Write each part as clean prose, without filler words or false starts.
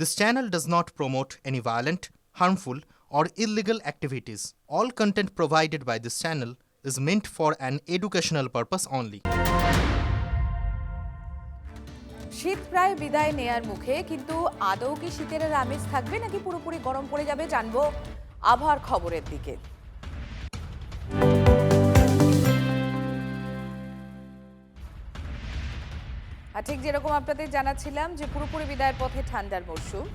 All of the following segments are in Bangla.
This channel does not promote any violent, harmful, or illegal activities. All content provided by this channel is meant for an educational purpose only. শীত প্রায় বিদায় নেয়ার মুখে, কিন্তু আদৌ কি শীতের আমেজ থাকবে নাকি পুরোপুরি গরম পড়ে যাবে জানবো আবহাওয়ার খবরের দিকে। আর ঠিক যেরকম আপনাদের জানাচ্ছিলাম যে পুরোপুরি বিদায়ের পথে ঠান্ডার মরশুম।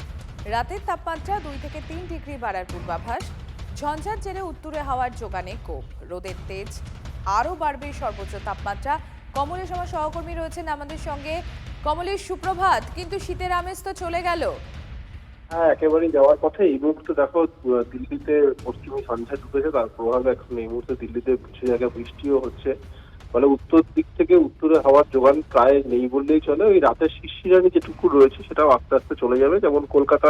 রাতের তাপমাত্রা 2 থেকে 3 ডিগ্রি বাড়ার পূর্বাভাস। ঝঞ্ঝার জেরে উত্তুরে হাওয়ার যোগানে কোপ, রোদের তেজ আরও বাড়বে সর্বোচ্চ তাপমাত্রা। কমলেশ আমার সহকর্মী রয়েছেন আমাদের সঙ্গে। কমলেশ, সুপ্রভাত। কিন্তু শীতের আমেজ তো চলে গেল। হ্যাঁ, একেবারেই যাওয়ার পথে। এই মুহূর্তে দেখো দিল্লিতে পশ্চিমী সন্ধ্যা ঢুকেছে, তার প্রভাবে এখন এই মুহূর্তে দিল্লিতে কিছু জায়গায় বৃষ্টিও হচ্ছে। ফলে উত্তর দিক থেকে উত্তরে হাওয়ার যোগান প্রায় নেই বললেই চলে। ওই রাতের শিশিরানি যেটুকু রয়েছে সেটাও আস্তে আস্তে চলে যাবে। যেমন কলকাতা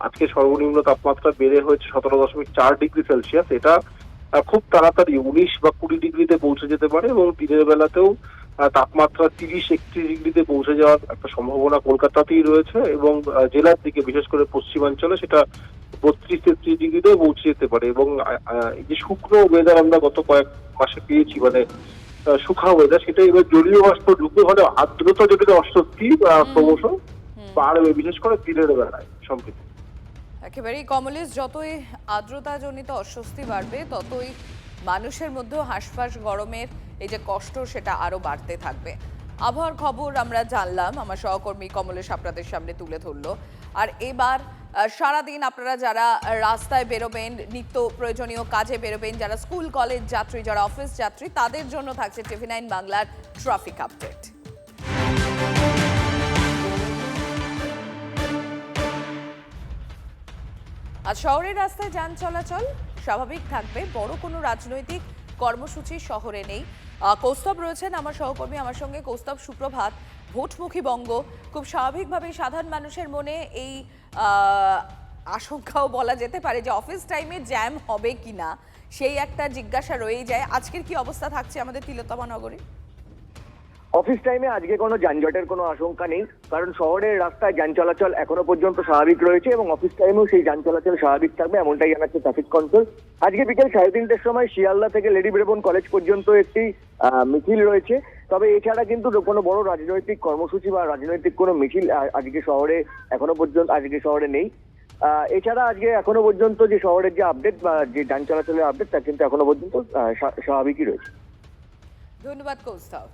আজকে সর্বনিম্ন তাপমাত্রা বেড়ে হয়েছে 17.4 ডিগ্রি সেলসিয়াস। এটা খুব তাড়াতাড়ি 19 বা 20 ডিগ্রিতে পৌঁছে যেতে পারে এবং দিনের বেলাতেও তাপমাত্রা 30-31 ডিগ্রিতে পৌঁছে যাওয়ার একটা সম্ভাবনা কলকাতাতেই রয়েছে এবং জেলার দিকে বিশেষ করে পশ্চিমাঞ্চলে সেটা 32-33 ডিগ্রিতেও পৌঁছে যেতে পারে। এবং এই যে শুকনো ওয়েদার আমরা গত কয়েক মাসে পেয়েছি, মানে শুখা ওয়েদার, সেটা এবার জলীয় বাষ্প ঢুকে হলে আর্দ্রতা জনিত অস্বস্তি ক্রমশ বাড়বে, বিশেষ করে দিনের বেলায় সম্প্রতি। একেবারেই কমলেশ, যতই আর্দ্রতাজনিত অস্বস্তি বাড়বে ততই মানুষের মধ্যেও হাঁসফাঁস গরমের এই যে কষ্ট সেটা আরো বাড়তে থাকবে। আবহাওয়ার খবর আমরা জানলাম, আমার সহকর্মী কমলেশ আপনাদের সামনে তুলে ধরলো। আর এবার সারাদিন আপনারা যারা রাস্তায় বেরোবেন, নিত্য প্রয়োজনীয় কাজে বেরোবেন, যারা স্কুল কলেজ যাত্রী, যারা অফিস যাত্রী, তাদের জন্য থাকছে TV9 বাংলার ট্রাফিক আপডেট। আজ শহরের রাস্তায় যান চলাচল স্বাভাবিক থাকবে, বড় কোনো রাজনৈতিক কর্মসূচি শহরে নেই। কৌস্তব রয়েছেন আমার সহকর্মী আমার সঙ্গে। কৌস্তব, সুপ্রভাত। ভোটমুখী বঙ্গ, খুব স্বাভাবিকভাবেই সাধারণ মানুষের মনে এই আশঙ্কাও বলা যেতে পারে যে অফিস টাইমে জ্যাম হবে কিনা, সেই একটা জিজ্ঞাসা রয়েই যায়। আজকের কি অবস্থা থাকছে আমাদের তিলোত্তমা নগরে? অফিস টাইমে আজকে কোনো যানজটের কোনো আশঙ্কা নেই, কারণ শহরের রাস্তায় যান চলাচল এখনো পর্যন্ত স্বাভাবিক রয়েছে এবং অফিস টাইমেও সেই যান চলাচল স্বাভাবিক থাকবে, এমনটাই জানাচ্ছে ট্রাফিক কন্ট্রোল। আজকে বিকেল 3:30টার সময় শিয়ালদা থেকে লেডি ব্রেবোন কলেজ পর্যন্ত একটি মিছিল রয়েছে। তবে এছাড়া কিন্তু কোনো বড় রাজনৈতিক কর্মসূচি বা রাজনৈতিক কোনো মিছিল আজকে শহরে নেই। এছাড়া আজকে এখনো পর্যন্ত যে শহরের যে আপডেট বা যে যান চলাচলের আপডেট তা কিন্তু এখনো পর্যন্ত স্বাভাবিকই রয়েছে। ধন্যবাদ কৌস্তব।